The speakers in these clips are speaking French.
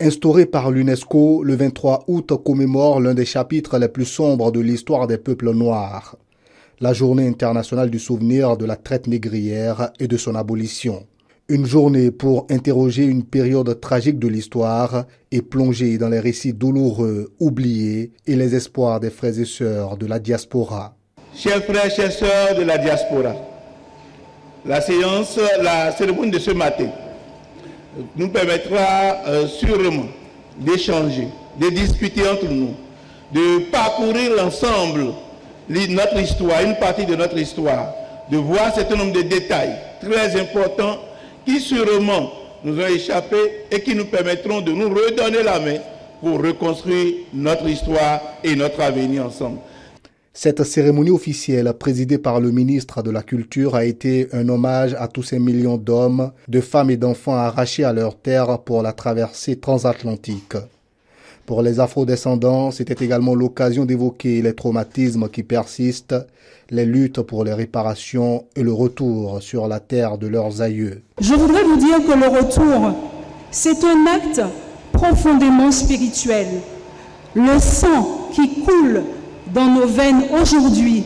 Instauré par l'UNESCO, le 23 août commémore l'un des chapitres les plus sombres de l'histoire des peuples noirs, la Journée internationale du souvenir de la traite négrière et de son abolition. Une journée pour interroger une période tragique de l'histoire et plonger dans les récits douloureux, oubliés et les espoirs des frères et sœurs de la diaspora. Chers frères, chères sœurs de la diaspora, la cérémonie de ce matin nous permettra sûrement d'échanger, de discuter entre nous, de parcourir l'ensemble de notre histoire, une partie de notre histoire, de voir un certain nombre de détails très importants qui sûrement nous ont échappé et qui nous permettront de nous redonner la main pour reconstruire notre histoire et notre avenir ensemble. Cette cérémonie officielle, présidée par le ministre de la Culture, a été un hommage à tous ces millions d'hommes, de femmes et d'enfants arrachés à leur terre pour la traversée transatlantique. Pour les afrodescendants, c'était également l'occasion d'évoquer les traumatismes qui persistent, les luttes pour les réparations et le retour sur la terre de leurs aïeux. Je voudrais vous dire que le retour, c'est un acte profondément spirituel. Le sang qui coule dans nos veines aujourd'hui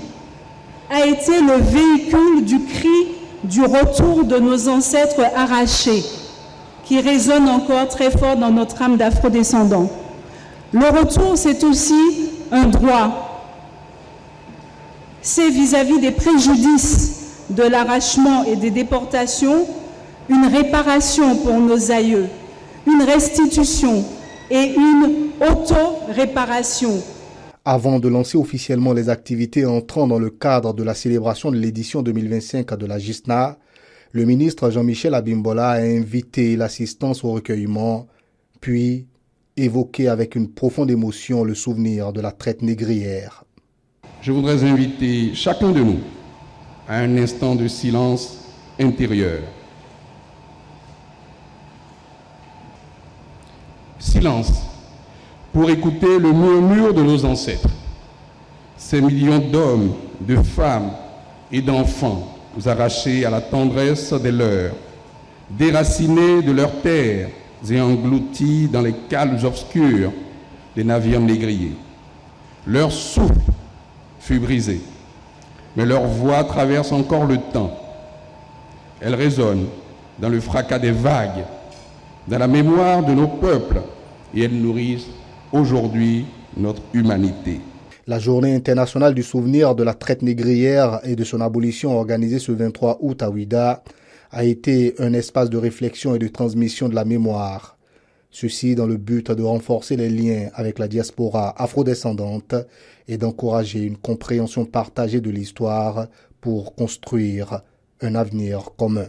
a été le véhicule du cri du retour de nos ancêtres arrachés, qui résonne encore très fort dans notre âme d'afrodescendants. Le retour, c'est aussi un droit. C'est vis-à-vis des préjudices de l'arrachement et des déportations, une réparation pour nos aïeux, une restitution et une auto-réparation. Avant de lancer officiellement les activités entrant dans le cadre de la célébration de l'édition 2025 de la JISNA, le ministre Jean-Michel Abimbola a invité l'assistance au recueillement, puis évoqué avec une profonde émotion le souvenir de la traite négrière. Je voudrais inviter chacun de nous à un instant de silence intérieur. Silence pour écouter le murmure de nos ancêtres, ces millions d'hommes, de femmes et d'enfants arrachés à la tendresse des leurs, déracinés de leurs terres et engloutis dans les cales obscures des navires négriers. Leur souffle fut brisé, mais leur voix traverse encore le temps. Elle résonne dans le fracas des vagues, dans la mémoire de nos peuples, et elles nourrissent aujourd'hui notre humanité. La Journée internationale du souvenir de la traite négrière et de son abolition organisée ce 23 août à Ouidah a été un espace de réflexion et de transmission de la mémoire. Ceci dans le but de renforcer les liens avec la diaspora afrodescendante et d'encourager une compréhension partagée de l'histoire pour construire un avenir commun.